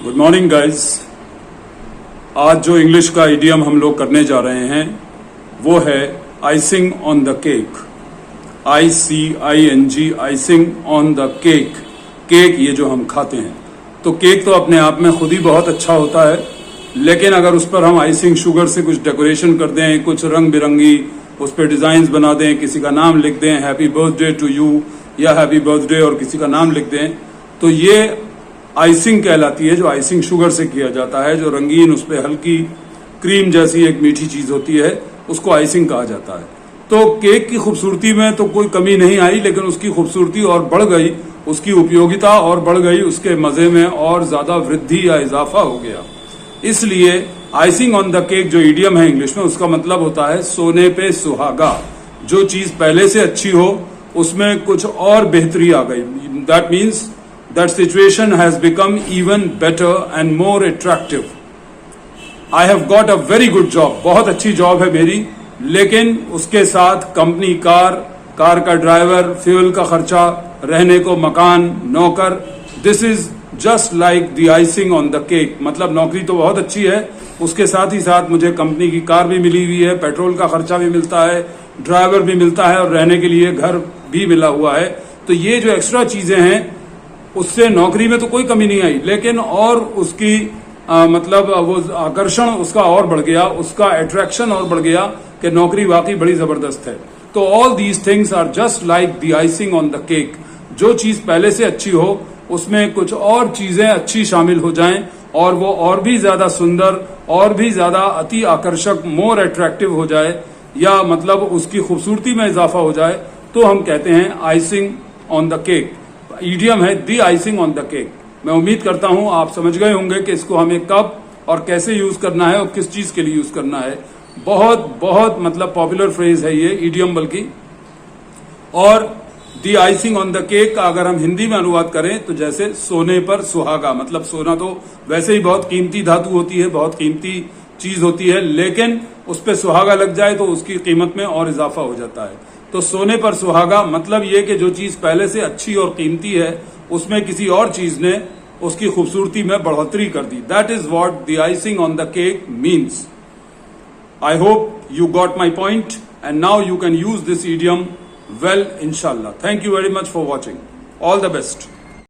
Good morning guys. आज जो English का इडियम हम लोग करने जा रहे हैं वो है icing on the cake. ICING, icing on the cake. Cake ये जो हम खाते हैं, तो केक तो अपने आप में खुद ही बहुत अच्छा होता है, लेकिन अगर उस पर हम आइसिंग शुगर से कुछ डेकोरेशन कर दें, कुछ रंग बिरंगी उस पर डिजाइन बना दें, किसी का नाम लिख दें, हैप्पी बर्थडे टू यू या हैप्पी बर्थडे और किसी का नाम लिख दें, तो ये आइसिंग कहलाती है, जो आइसिंग शुगर से किया जाता है। जो रंगीन उस पर हल्की क्रीम जैसी एक मीठी चीज होती है, उसको आइसिंग कहा जाता है। तो केक की खूबसूरती में तो कोई कमी नहीं आई, लेकिन उसकी खूबसूरती और बढ़ गई, उसकी उपयोगिता और बढ़ गई, उसके मजे में और ज्यादा वृद्धि या इजाफा हो गया। इसलिए आइसिंग ऑन द केक जो इडियम है इंग्लिश में, उसका मतलब होता है सोने पे सुहागा। जो चीज पहले से अच्छी हो उसमें कुछ और बेहतरी आ गई। That means that situation has become even better and more attractive. I have got a very good job, बहुत अच्छी जॉब है मेरी, लेकिन उसके साथ कंपनी कार का ड्राइवर, फ्यूल का खर्चा, रहने को मकान, नौकर, this is just like the icing on the cake. मतलब नौकरी तो बहुत अच्छी है, उसके साथ ही साथ मुझे कंपनी की कार भी मिली हुई है, पेट्रोल का खर्चा भी मिलता है, ड्राइवर भी मिलता है और रहने के लिए घर भी मिला हुआ है। तो ये जो एक्स्ट्रा चीजें हैं, उससे नौकरी में तो कोई कमी नहीं आई, लेकिन और उसकी मतलब वो आकर्षण उसका और बढ़ गया, उसका अट्रैक्शन और बढ़ गया कि नौकरी वाकई बड़ी जबरदस्त है। तो all these things are just like the icing on the cake. जो चीज पहले से अच्छी हो उसमें कुछ और चीजें अच्छी शामिल हो जाएं और वो और भी ज्यादा सुंदर, और भी ज्यादा अति आकर्षक, मोर अट्रैक्टिव हो जाए, या मतलब उसकी खूबसूरती में इजाफा हो जाए, तो हम कहते हैं icing on the cake. Idiom है दी आइसिंग ऑन द केक। मैं उम्मीद करता हूं आप समझ गए होंगे कि इसको हमें कब और कैसे यूज करना है और किस चीज के लिए यूज करना है। बहुत बहुत मतलब पॉपुलर फ्रेज है ये इडियम बल्कि। और दी आइसिंग ऑन द केक का अगर हम हिंदी में अनुवाद करें तो जैसे सोने पर सुहागा। मतलब सोना तो वैसे ही बहुत कीमती धातु होती है, बहुत कीमती चीज होती है, लेकिन उस पर सुहागा लग जाए तो उसकी कीमत में और इजाफा हो जाता है। तो सोने पर सुहागा मतलब ये कि जो चीज पहले से अच्छी और कीमती है उसमें किसी और चीज ने उसकी खूबसूरती में बढ़ोतरी कर दी। That is what the icing on the cake means. I hope you got my point and now you can use this idiom well, inshallah. Thank you very much for watching. All the best.